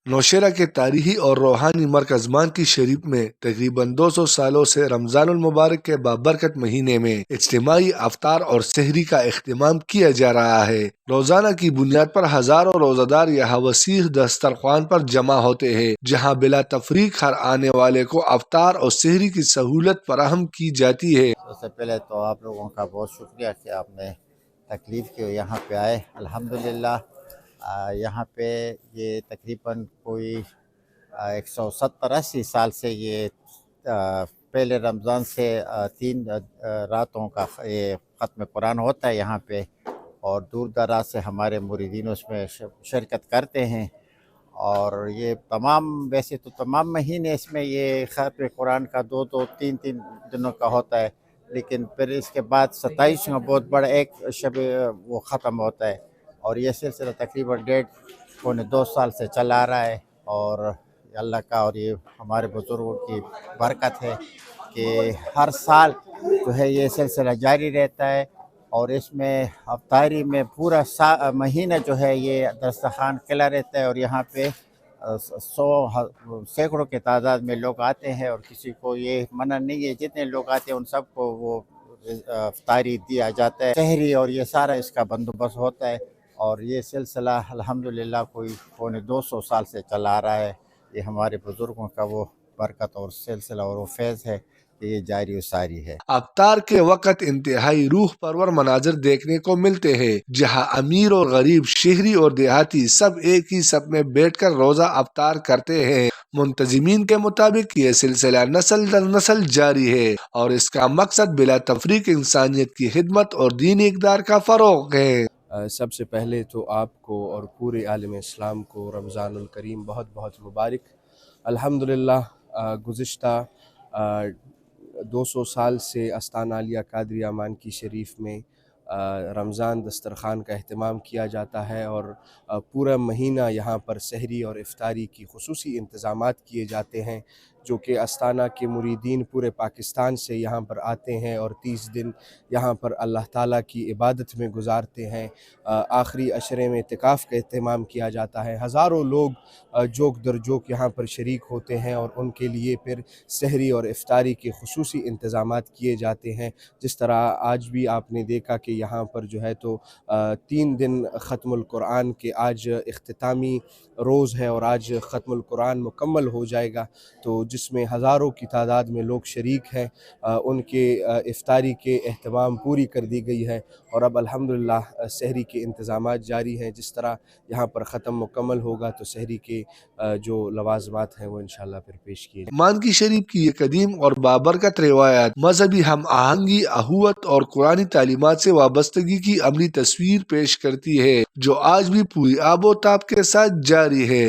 نوشہرہ کے تاریخی اور روحانی مرکز مانکی شریف میں تقریباً 200 سالوں سے رمضان المبارک کے بابرکت مہینے میں اجتماعی افطار اور سحری کا اہتمام کیا جا رہا ہے۔ روزانہ کی بنیاد پر ہزاروں روزہ دار یہاں وسیع دسترخوان پر جمع ہوتے ہیں، جہاں بلا تفریق ہر آنے والے کو افطار اور سحری کی سہولت فراہم کی جاتی ہے۔ سب سے پہلے تو آپ لوگوں کا بہت شکریہ کہ آپ نے تکلیف کی یہاں پہ آئے۔ الحمدللہ یہاں پہ یہ تقریباً کوئی 170-80 سال سے یہ پہلے رمضان سے 3 راتوں کا یہ ختم قرآن ہوتا ہے یہاں پہ، اور دور دراز سے ہمارے مریدین اس میں شرکت کرتے ہیں۔ اور یہ ویسے تو تمام مہینے اس میں یہ ختم قرآن کا 2-3 دنوں کا ہوتا ہے، لیکن پھر اس کے بعد 27 کا بہت بڑا ایک شب وہ ختم ہوتا ہے، اور یہ سلسلہ تقریباً 1.5-2 سال سے چلا آ رہا ہے۔ اور اللہ کا اور یہ ہمارے بزرگوں کی برکت ہے کہ ہر سال جو ہے یہ سلسلہ جاری رہتا ہے، اور اس میں افطاری میں پورا مہینہ جو ہے یہ دسترخوان کھلا رہتا ہے، اور یہاں پہ سینکڑوں کی تعداد میں لوگ آتے ہیں، اور کسی کو یہ منع نہیں ہے، جتنے لوگ آتے ہیں ان سب کو وہ افطاری دیا جاتا ہے، سحری اور یہ سارا اس کا بندوبست ہوتا ہے۔ اور یہ سلسلہ الحمدللہ کوئی 200 سال سے چلا آ رہا ہے۔ یہ ہمارے بزرگوں کا وہ برکت اور سلسلہ اور وہ فیض ہے کہ یہ جاری و ساری ہے۔ افطار کے وقت انتہائی روح پرور مناظر دیکھنے کو ملتے ہیں، جہاں امیر اور غریب، شہری اور دیہاتی سب ایک ہی سب میں بیٹھ کر روزہ افطار کرتے ہیں۔ منتظمین کے مطابق یہ سلسلہ نسل در نسل جاری ہے، اور اس کا مقصد بلا تفریق انسانیت کی خدمت اور دینی اقدار کا فروغ ہے۔ سب سے پہلے تو آپ کو اور پورے عالم اسلام کو رمضان الکریم بہت بہت مبارک۔ الحمدللہ گزشتہ 200 سال سے آستانہ عالیہ قادریہ مانکی شریف میں رمضان دسترخوان کا اہتمام کیا جاتا ہے، اور پورا مہینہ یہاں پر سحری اور افطاری کی خصوصی انتظامات کیے جاتے ہیں، جو کہ آستانہ کے مریدین پورے پاکستان سے یہاں پر آتے ہیں اور 30 دن یہاں پر اللہ تعالیٰ کی عبادت میں گزارتے ہیں۔ آخری عشرے میں اعتکاف کا اہتمام کیا جاتا ہے۔ ہزاروں لوگ جوک در جوک یہاں پر شریک ہوتے ہیں، اور ان کے لیے پھر سحری اور افطاری کے خصوصی انتظامات کیے جاتے ہیں۔ جس طرح آج بھی آپ نے دیکھا کہ یہاں پر جو ہے تو 3 دن ختم القرآن کے آج اختتامی روز ہے، اور آج ختم القرآن مکمل ہو جائے گا، تو جس میں ہزاروں کی تعداد میں لوگ شریک ہیں۔ ان کے افطاری کے اہتمام پوری کر دی گئی ہے، اور اب الحمدللہ سحری کے انتظامات جاری ہیں۔ جس طرح یہاں پر ختم مکمل ہوگا تو سحری کے جو لوازمات ہیں وہ انشاءاللہ پھر پیش کیے جائیں۔ مانکی شریف کی یہ قدیم اور بابرکت روایات مذہبی ہم آہنگی، اخوت اور قرآنی تعلیمات سے وابستگی کی عملی تصویر پیش کرتی ہے، جو آج بھی پوری آب و تاب کے ساتھ جاری ہے۔